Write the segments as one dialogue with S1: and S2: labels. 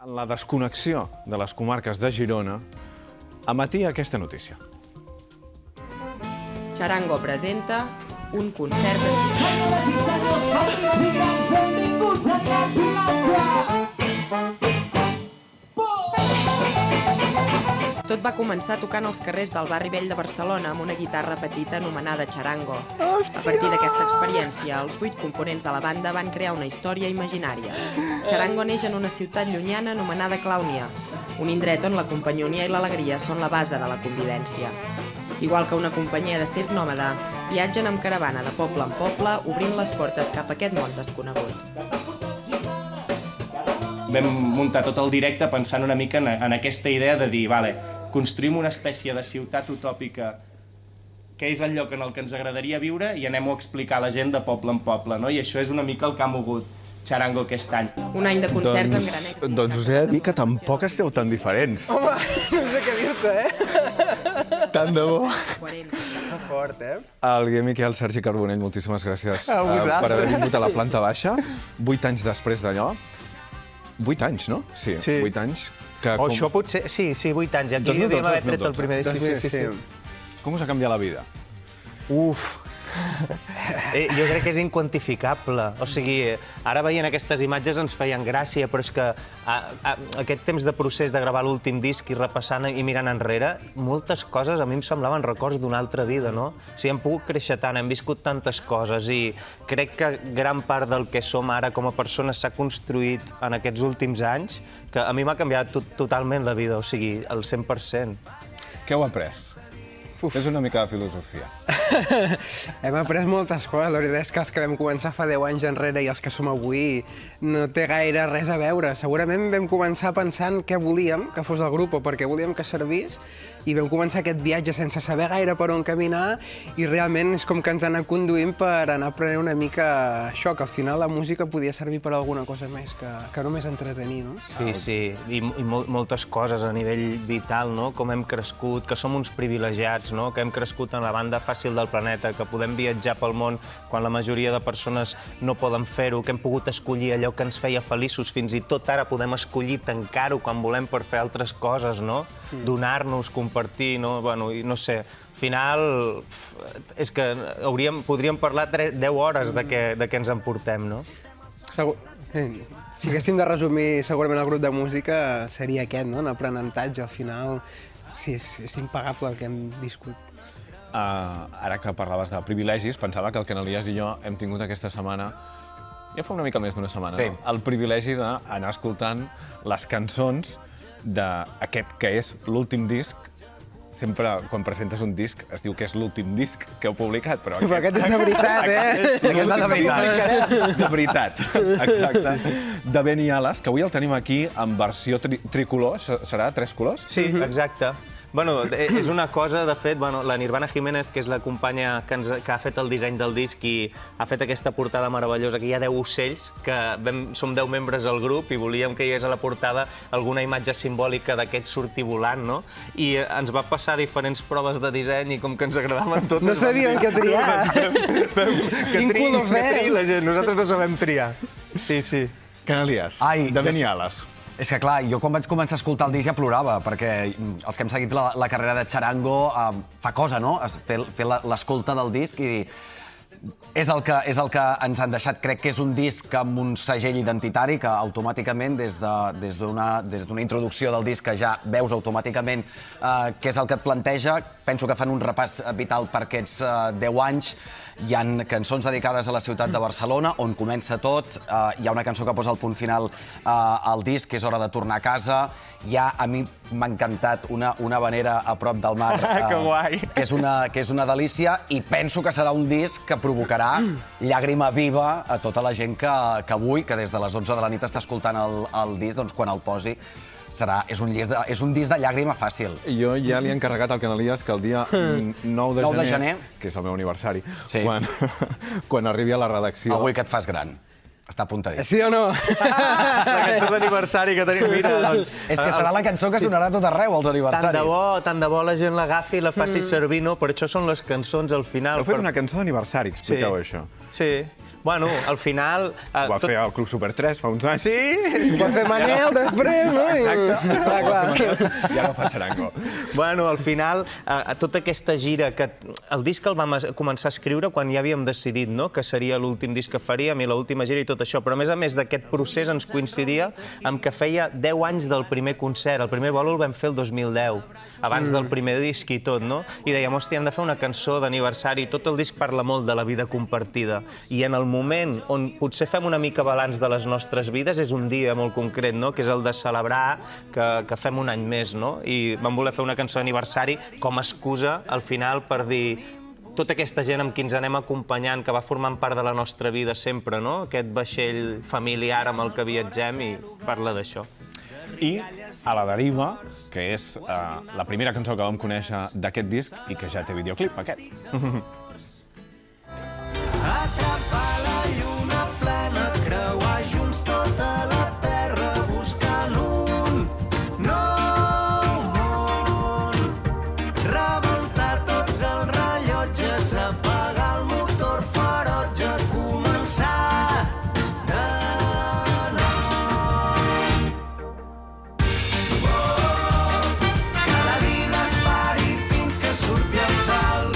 S1: En la desconnexió de les comarques de Girona, emetia aquesta notícia.
S2: Charango presenta un concert de Tot va començar tocant als carrers del barri vell de Barcelona amb una guitarra petita anomenada Charango. A partir d'aquesta experiència, els 8 components de la banda van crear una història imaginària. Charango neix en una ciutat llunyana anomenada Clàunia, un indret on la companyonia i l'alegria són la base de la convivència. Igual que una companyia de circ nòmada, viatgen amb caravana de poble en poble, obrint les portes cap a aquest món desconegut.
S3: Vam muntar tot el directe pensant una mica en aquesta idea de dir, vale, construïm una espècie de ciutat utòpica que és el lloc en el que ens agradaria viure i anem-ho a explicar a la gent de poble en poble, no? I això és una mica el que ha mogut Charango aquest any.
S2: Un any de concerts amb gran èxit.
S1: Doncs us he de dir que tampoc esteu tan diferents.
S4: Home, no sé què dir-te,
S1: Tant de bo.
S4: Està fort,
S1: El Guillem Miquel, Sergi Carbonell, moltíssimes gràcies
S4: A vosaltres.
S1: per haver vingut a la planta baixa. 8 anys després d'allò. 8 anys, no? Sí,
S4: Sí.
S1: 8 anys.
S5: O això potser... Sí, 8 anys. Aquí
S1: 2012,
S5: devíem haver tret el
S1: 2012.
S5: primer disc. Sí.
S1: Com us ha canviat la vida?
S5: Uf! Jo crec que és inquantificable. O sigui, ara veient aquestes imatges ens feien gràcia, però és que aquest temps de procés de gravar l'últim disc i repassant i mirant enrere, moltes coses a mi em semblaven records d'una altra vida, no? O sigui, hem pogut créixer tant, hem viscut tantes coses i crec que gran part del que som ara com a persones s'ha construït en aquests últims anys, que a mi m'ha canviat totalment la vida, o sigui, al 100%.
S1: Què heu après? És una mica de filosofia.
S4: Hem après moltes coses. La veritat és que els que vam començar fa 10 anys enrere i els que som avui no té gaire res a veure. Segurament vam començar pensant què volíem que fos el grup o perquè volíem que servís i vam començar aquest viatge sense saber gaire per on caminar i realment és com que ens ha anat conduint per anar aprenent una mica això, que al final la música podia servir per alguna cosa més que només entretenir, no?
S5: Sí, i moltes coses a nivell vital, no? Com hem crescut, que som uns privilegiats, no? Que hem crescut en la banda fàcil del planeta, que podem viatjar pel món quan la majoria de persones no poden fer-ho, que hem pogut escollir allò que ens feia feliços, fins i tot ara podem escollir tancar-ho quan volem per fer altres coses, no? Donar-nos, compartir, no? Bueno, i no sé, al final és que podríem parlar 10 hores de què ens emportem, no?
S4: Si haguéssim de resumir segurament el grup de música seria aquest, no? L'aprenentatge, al final, sí, és impagable el que hem viscut.
S1: Ara que parlaves de privilegis, pensava que el Ken Elias i jo hem tingut aquesta setmana, ja fa una mica més d'una setmana, no? El privilegi d'anar escoltant les cançons d'aquest que és l'últim disc. Sempre, quan presentes un disc, es diu que és l'últim disc que heu publicat, però
S4: aquest és de veritat,
S1: Aquest va de veritat. De veritat, exacte. De Vent i Ales, que avui el tenim aquí en versió tricolor. Serà 3 colors?
S5: Sí, exacte. Bueno, és una cosa, de fet, la Nirvana Jiménez, que és la companya que ha fet el disseny del disc i ha fet aquesta portada meravellosa, que hi ha 10 ocells, que som 10 membres al grup i volíem que hi hagués a la portada alguna imatge simbòlica d'aquest sortir volant, no? I ens va passar diferents proves de disseny i com que ens agradaven totes...
S4: No sabíem què triar.
S5: Que triï la gent, nosaltres no sabem triar. Sí.
S1: Ken Elias, de Vent i Ales.
S6: És que, clar, jo quan vaig començar a escoltar el disc ja plorava, perquè els que hem seguit la carrera de Charango fa cosa, no? Fer l'escolta del disc i dir... És el que ens han deixat. Crec que és un disc amb un segell identitari que automàticament, des d'una introducció del disc que ja veus automàticament què és el que et planteja, penso que fan un repàs vital per aquests 10 anys. Hi ha cançons dedicades a la ciutat de Barcelona, on comença tot. Hi ha una cançó que posa el punt final al disc, que és Hora de tornar a casa. A mi m'ha encantat una habanera a prop del mar.
S5: Que guai!
S6: Que és una delícia i penso que serà un disc que provocarà llàgrima viva a tota la gent que avui, que des de les 11 de la nit està escoltant el disc, doncs quan el posi és un disc de llàgrima fàcil.
S1: Jo ja li he encarregat al Ken Elias que el dia 9 de gener, que és el meu aniversari, quan arribi a la redacció...
S6: Avui que et fas gran. Està apuntadíssim.
S4: Sí o no?
S5: La cançó d'aniversari que tenim, mira, doncs...
S6: És que serà la cançó que sonarà a tot arreu, als aniversaris.
S5: Tant de bo la gent l'agafi i la faci servir, no? Per això són les cançons al final.
S1: Heu fet una cançó d'aniversari, expliqueu això.
S5: Sí. Bueno, al final...
S1: Ho va fer el Club Super 3 fa uns anys.
S5: Sí!
S4: Ho va fer Manel després, no?
S1: Exacte.
S4: Clar.
S1: I ara fa Charango.
S5: Bueno, al final, tota aquesta gira, el disc el vam començar a escriure quan ja havíem decidit, no?, que seria l'últim disc que faríem i l'última gira i tot això, però a més d'aquest procés ens coincidia amb que feia 10 anys del primer concert. El primer bolo el vam fer el 2010, abans del primer disc i tot, no? I dèiem, hòstia, hem de fer una cançó d'aniversari. Tot el disc parla molt de la vida compartida. I en el moment on potser fem una mica balanç de les nostres vides és un dia molt concret, no?, que és el de celebrar que fem un any més, no? I vam voler fer una cançó d'aniversari com a excusa, al final, per dir tota aquesta gent amb qui ens anem acompanyant, que va formant part de la nostra vida sempre, no? Aquest vaixell familiar amb el que viatgem, i parla d'això.
S1: I A la deriva, que és la primera cançó que vam conèixer d'aquest disc i que ja té videoclip, aquest.
S7: Atrapar la lluna plena, creuar junts tota la terra buscant un nou món. Rebentar tots els rellotges, apagar el motor ferotge, començar de nou. Oh, que la vida es pari fins que surti el sol.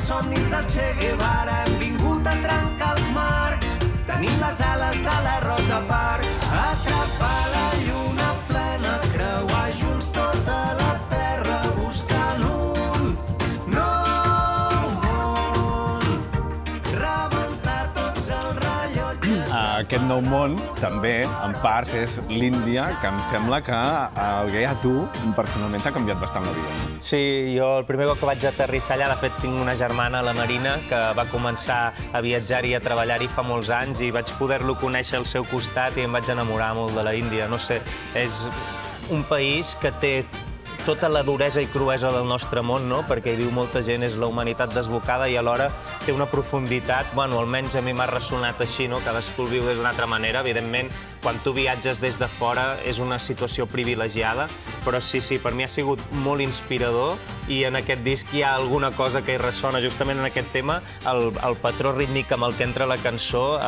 S7: Somnis del Che Guevara, hem vingut a trencar els marcs, tenim les ales de la Rosa Parks. Atrapar la lluna plena, creuar junts tota la terra, buscant un nou món. Rebentar tots els rellotges...
S1: Aquest nou món, també, en part, és l'Índia, que em sembla que el que a tu, personalment, t'ha canviat bastant la vida.
S5: Sí, jo el primer cop que vaig aterrissar allà, de fet, tinc una germana, la Marina, que va començar a viatjar-hi i a treballar-hi fa molts anys i vaig poder-lo conèixer al seu costat i em vaig enamorar molt de la Índia. No sé, és un país que té tota la duresa i cruesa del nostre món, no?, perquè hi viu molta gent, és la humanitat desbocada i alhora té una profunditat, bueno, almenys a mi m'ha ressonat així, no?, cadascú el viu d'una altra manera. Evidentment, quan tu viatges des de fora és una situació privilegiada, però sí, per mi ha sigut molt inspirador i en aquest disc hi ha alguna cosa que hi ressona. Justament en aquest tema, el patró rítmic amb el que entra la cançó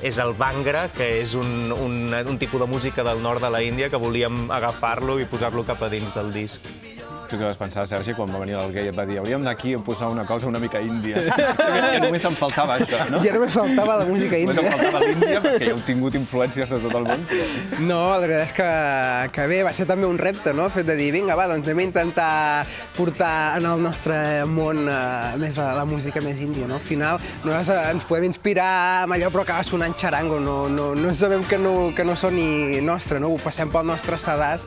S5: és el Bhangra, que és un tipus de música del nord de la Índia que volíem agafar-lo i posar-lo cap a dins del disc.
S1: Tu què vas pensar, Sergi, quan va venir l'Alguer i et va dir hauríem d'anar a posar una cosa una mica índia? Ja només em faltava això, no?
S4: Ja només faltava la música índia.
S1: Només em faltava l'Índia, perquè ja heu tingut influències de tot el món.
S4: No, la veritat és que bé, va ser també un repte, no?, el fet de dir, vinga, va, doncs anem a intentar portar en el nostre món més la música més índia, no? Al final, nosaltres ens podem inspirar amb allò, però acaba sonant xarango, no sabem que no soni nostre, no? Ho passem pel nostre sedàs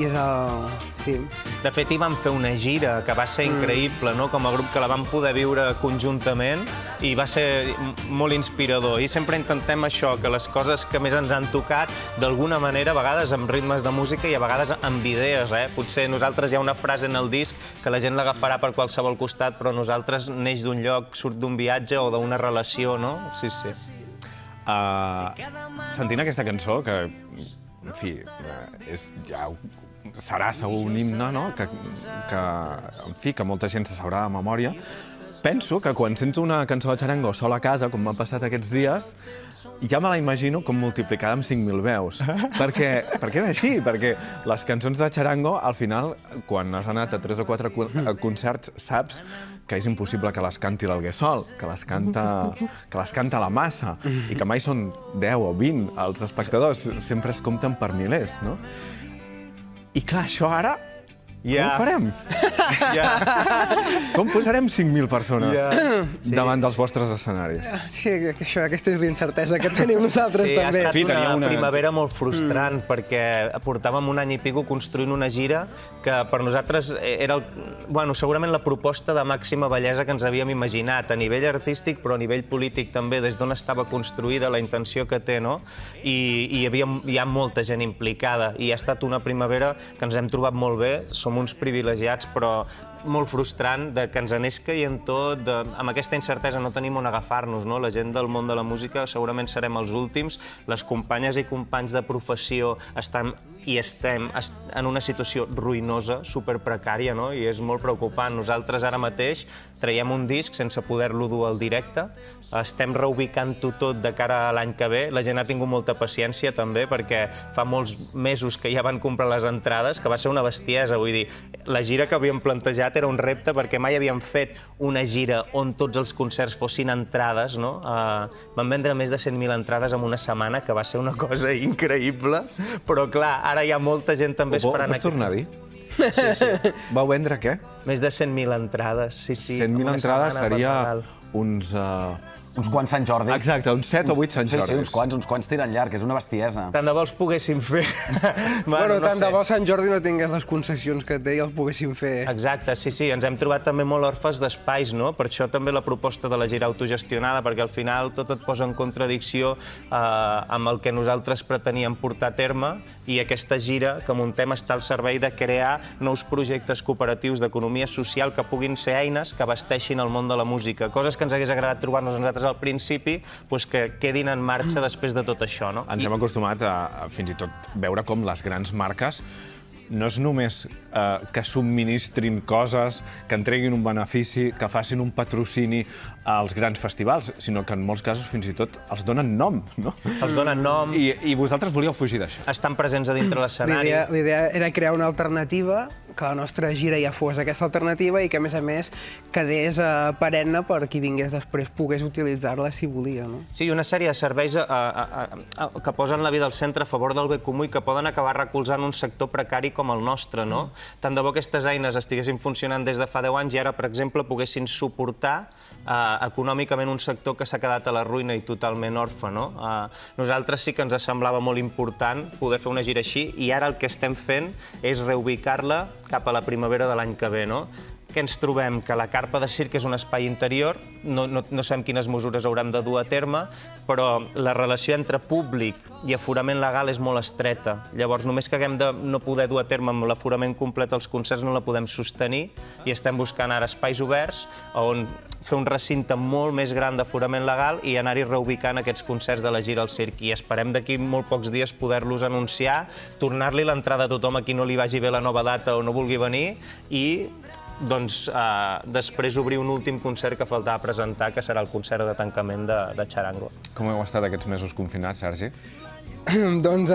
S4: i és el... Sí.
S5: De fet, hi vam fer una gira que va ser increïble, no?, com a grup, que la vam poder viure conjuntament i va ser molt inspirador. I sempre intentem això, que les coses que més ens han tocat, d'alguna manera, a vegades amb ritmes de música i a vegades amb idees, Potser nosaltres hi ha una frase en el disc que la gent l'agafarà per qualsevol costat, però nosaltres neix d'un lloc, surt d'un viatge o d'una relació, no? Sí.
S1: Sentint aquesta cançó, que, en fi, serà segur un himne, no?, que molta gent se sabrà de memòria. Penso que quan sents una cançó de xarango sol a casa, com m'ha passat aquests dies, ja me la imagino com multiplicada amb 5.000 veus. Perquè és així, perquè les cançons de xarango, al final, quan has anat a 3 o 4 concerts, saps que és impossible que les canti l'Alguer sol, que les canta la massa, i que mai són 10 o 20 els espectadors, sempre es compten per milers, no? I clar, això ara Com ho farem? Com posarem 5.000 persones davant dels vostres escenaris?
S4: Sí, aquesta és l'incertesa que tenim nosaltres
S5: Sí, ha
S4: també.
S5: estat una primavera molt frustrant perquè portàvem un any i pico construint una gira que per nosaltres era segurament la proposta de màxima bellesa que ens havíem imaginat, a nivell artístic però a nivell polític també, des d'on estava construïda, la intenció que té, no? I hi ha molta gent implicada i ha estat una primavera que ens hem trobat molt bé, som uns privilegiats, però molt frustrant que ens anés caient tot, amb aquesta incertesa no tenim on agafar-nos, no? La gent del món de la música segurament serem els últims, les companyes i companys de professió estem en una situació ruïnosa, superprecària, no? I és molt preocupant. Nosaltres ara mateix traiem un disc sense poder-lo dur al directe, estem reubicant-ho tot de cara a l'any que ve, la gent ha tingut molta paciència també perquè fa molts mesos que ja van comprar les entrades, que va ser una bestiesa, vull dir, la gira que havíem plantejat era un repte perquè mai havíem fet una gira on tots els concerts fossin entrades, no? Van vendre més de 100.000 entrades en una setmana, que va ser una cosa increïble, però clar, ara hi ha molta gent també esperant...
S1: Pots tornar a dir?
S5: Sí.
S1: Vau vendre què?
S5: Més de 100.000 entrades, sí.
S1: 100.000 entrades seria uns...
S6: Uns quants Sant Jordi.
S1: Exacte, uns 7 o 8 Sant Jordis.
S6: Sí, uns quants tiren llarg, és una bestiesa.
S5: Tant de bo els poguéssim fer.
S4: Tant de bo Sant Jordi no tingués les concessions que té i els poguéssim fer.
S5: Exacte, sí, ens hem trobat també molt orfes d'espais, no? Per això també la proposta de la gira autogestionada, perquè al final tot et posa en contradicció amb el que nosaltres preteníem portar a terme, i aquesta gira que muntem està al servei de crear nous projectes cooperatius d'economia social que puguin ser eines que abasteixin el món de la música. Coses que ens hagués agradat trobar-nos nosaltres al principi, que quedin en marxa després de tot això, no?
S1: Ens hem acostumat a fins i tot veure com les grans marques no és només que subministrin coses, que entreguin un benefici, que facin un patrocini als grans festivals, sinó que en molts casos fins i tot els donen nom, no?
S5: Els donen nom.
S1: I vosaltres volíeu fugir d'això.
S5: Estan presents a dintre l'escenari.
S4: La idea era crear una alternativa, que la nostra gira ja fos aquesta alternativa i que, a més, quedés perenne per qui vingués després pogués utilitzar-la si volia, no?
S5: Sí, una sèrie de serveis que posen la vida al centre a favor del bé comú i que poden acabar recolzant un sector precari com el nostre, no? Tant de bo aquestes eines estiguessin funcionant des de fa 10 anys i ara, per exemple, poguessin suportar econòmicament un sector que s'ha quedat a la ruïna i totalment orfe, no? Nosaltres sí que ens semblava molt important poder fer una gira així i ara el que estem fent és reubicar-la cap a la primavera de l'any que ve, no? Què ens trobem? Que la carpa de circ és un espai interior, no sabem quines mesures haurem de dur a terme, però la relació entre públic i aforament legal és molt estreta. Llavors, només que haguem de no poder dur a terme amb l'aforament complet els concerts no la podem sostenir i estem buscant ara espais oberts on fer un recinte molt més gran d'aforament legal i anar-hi reubicant aquests concerts de la gira al circ. I esperem d'aquí molt pocs dies poder-los anunciar, tornar-li l'entrada a tothom a qui no li vagi bé la nova data o no vulgui venir i després obrir un últim concert que faltava presentar, que serà el concert de tancament de Charango.
S1: Com heu estat aquests mesos confinats, Sergi?
S4: Doncs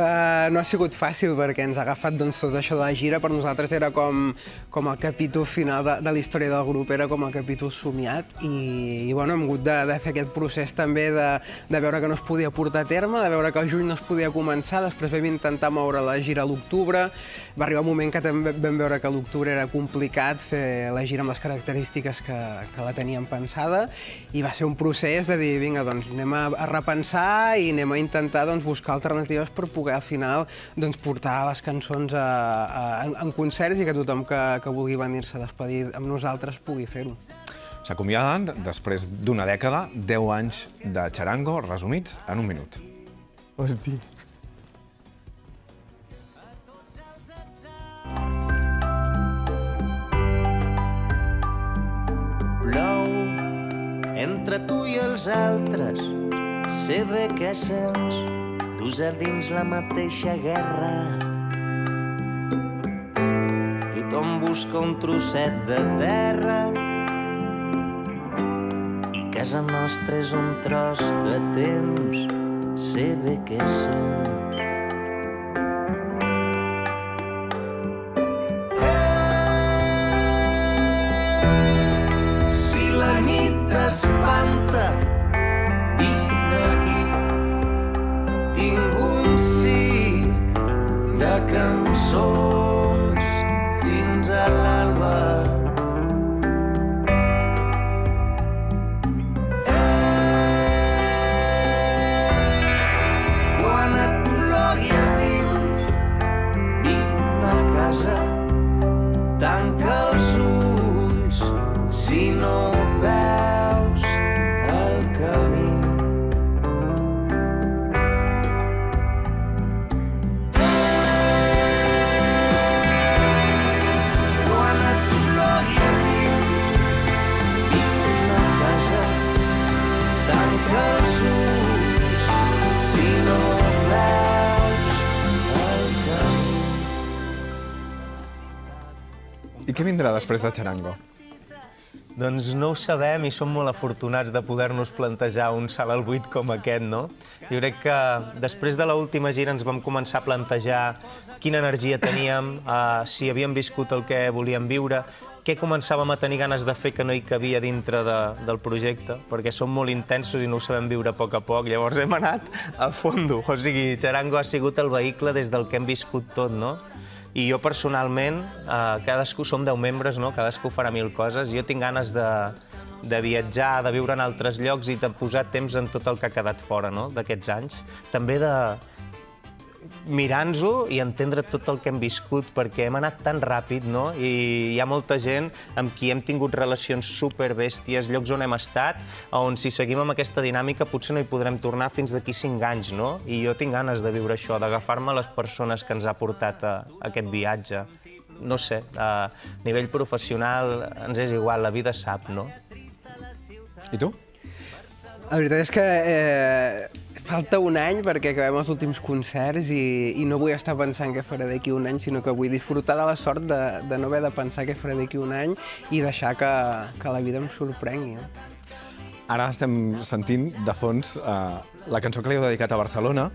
S4: no ha sigut fàcil perquè ens ha agafat tot això de la gira. Per nosaltres era com el capítol final de la història del grup, era com el capítol somiat i hem hagut de fer aquest procés també de veure que no es podia portar a terme, de veure que el juny no es podia començar, després vam intentar moure la gira a l'octubre, va arribar un moment que també vam veure que a l'octubre era complicat fer la gira amb les característiques que la teníem pensada i va ser un procés de dir, vinga, doncs anem a repensar i anem a intentar buscar alternatives per poder al final portar les cançons en concerts i que tothom que vulgui venir-se a despedir amb nosaltres pugui fer-ho.
S1: S'acomiaden, després d'una dècada, 10 anys de Charango resumits en un minut.
S5: Hosti. Plou entre tu i els altres, sé bé què sents, dus a dins la mateixa guerra. Tothom busca un trosset de terra i casa nostra és un tros de temps, sé bé què sents. Si la nit t'espanta, vine aquí. Tinc un circ de cançons fins
S1: I què vindrà després de Charango?
S5: Doncs no ho sabem i som molt afortunats de poder-nos plantejar un salt al buit com aquest, no? Jo crec que després de l'última gira ens vam començar a plantejar quina energia teníem, si havíem viscut el que volíem viure, què començàvem a tenir ganes de fer que no hi cabia dintre del projecte, perquè som molt intensos i no ho sabem viure a poc, llavors hem anat a fondo. O sigui, Charango ha sigut el vehicle des del que hem viscut tot, no? I jo personalment, cadascú som 10 membres, no? Cadascú farà 1000 coses. Jo tinc ganes de viatjar, de viure en altres llocs i de posar temps en tot el que ha quedat fora, no? D'aquests anys. També de mirar-nos-ho i entendre tot el que hem viscut, perquè hem anat tan ràpid, no? I hi ha molta gent amb qui hem tingut relacions superbèsties, llocs on hem estat, on si seguim amb aquesta dinàmica potser no hi podrem tornar fins d'aquí 5 anys, no? I jo tinc ganes de viure això, d'agafar-me les persones que ens ha portat a aquest viatge. No sé, a nivell professional ens és igual, la vida sap, no?
S1: I tu?
S4: La veritat és que falta un any perquè acabem els últims concerts i no vull estar pensant què faré d'aquí un any, sinó que vull disfrutar de la sort de no haver de pensar què faré d'aquí un any i deixar que la vida em sorprengui.
S1: Ara estem sentint de fons la cançó que li heu dedicat a Barcelona.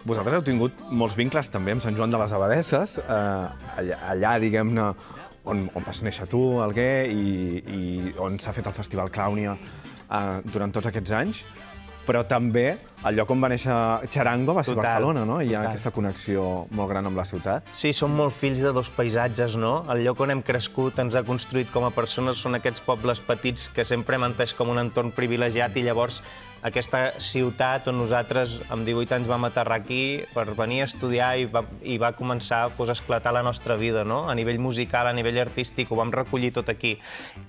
S1: Vosaltres heu tingut molts vincles també amb Sant Joan de les Abadesses, allà, diguem-ne, on vas néixer tu, Alguer, i on s'ha fet el Festival Clownia durant tots aquests anys. Però també el lloc on va néixer Charango va ser Barcelona, no? Hi ha aquesta connexió molt gran amb la ciutat.
S5: Sí, som molt fills de dos paisatges, no? El lloc on hem crescut, ens ha construït com a persones, són aquests pobles petits que sempre hem entès com un entorn privilegiat i llavors aquesta ciutat on nosaltres amb 18 anys vam aterrar aquí per venir a estudiar i va començar a esclatar la nostra vida, no? A nivell musical, a nivell artístic, ho vam recollir tot aquí.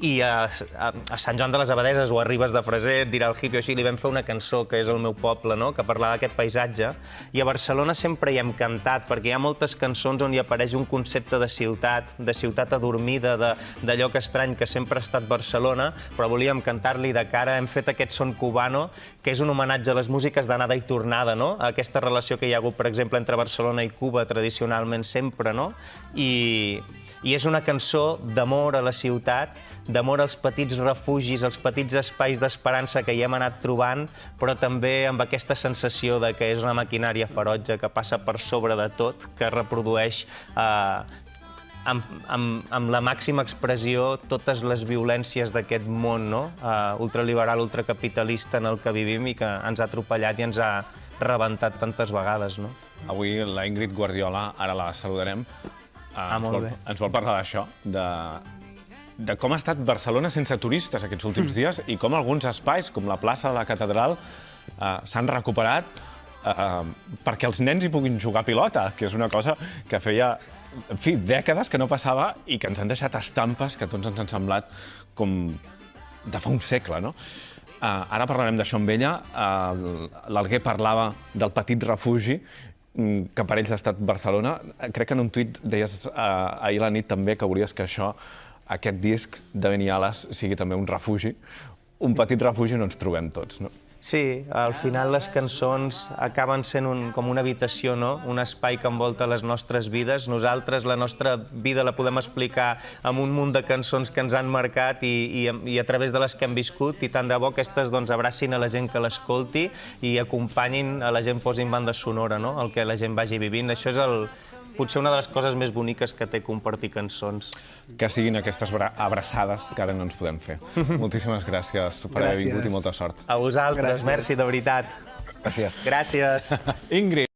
S5: I a Sant Joan de les Abadesses o a Ribes de Freser, et dirà el hippie o així, li vam fer una cançó que és el meu poble, no? Que parlava d'aquest paisatge. I a Barcelona sempre hi hem cantat, perquè hi ha moltes cançons on hi apareix un concepte de ciutat adormida, de lloc estrany que sempre ha estat Barcelona, però volíem cantar-li de cara. Hem fet aquest son cubano, que és un homenatge a les músiques d'anada i tornada, no? A aquesta relació que hi ha hagut, per exemple, entre Barcelona i Cuba, tradicionalment sempre, no? I és una cançó d'amor a la ciutat, d'amor als petits refugis, als petits espais d'esperança que hi hem anat trobant, però també amb aquesta sensació de que és una maquinària ferotge que passa per sobre de tot, que reprodueix amb la màxima expressió totes les violències d'aquest món, no? Ultraliberal, ultracapitalista en el que vivim i que ens ha atropellat i ens ha rebentat tantes vegades, no?
S1: Avui la Ingrid Guardiola, ara la saludarem, ens vol parlar d'això, de com ha estat Barcelona sense turistes aquests últims dies i com alguns espais, com la plaça de la Catedral, s'han recuperat perquè els nens hi puguin jugar a pilota, que és una cosa que feia, en fi, dècades que no passava i que ens han deixat estampes que a tots ens han semblat com de fa un segle, no? Ara parlarem d'això amb ella. L'Alguer parlava del petit refugi que per ells ha estat Barcelona. Crec que en un tuit deies ahir a la nit també que volies que aquest disc de Beniales sigui també un refugi, un petit refugi on ens trobem tots, no?
S5: Sí, al final les cançons acaben sent com una habitació, no? Un espai que envolta les nostres vides. Nosaltres la nostra vida la podem explicar amb un munt de cançons que ens han marcat i a través de les que hem viscut, i tant de bo aquestes abracin a la gent que l'escolti i acompanyin a la gent, posin banda sonora, no? El que la gent vagi vivint. Això és potser una de les coses més boniques que té compartir cançons.
S1: Que siguin aquestes abraçades que ara no ens podem fer. Moltíssimes gràcies per haver vingut i molta sort.
S5: A vosaltres, merci, de veritat.
S1: Gràcies.
S5: Gràcies.
S1: Ingrid.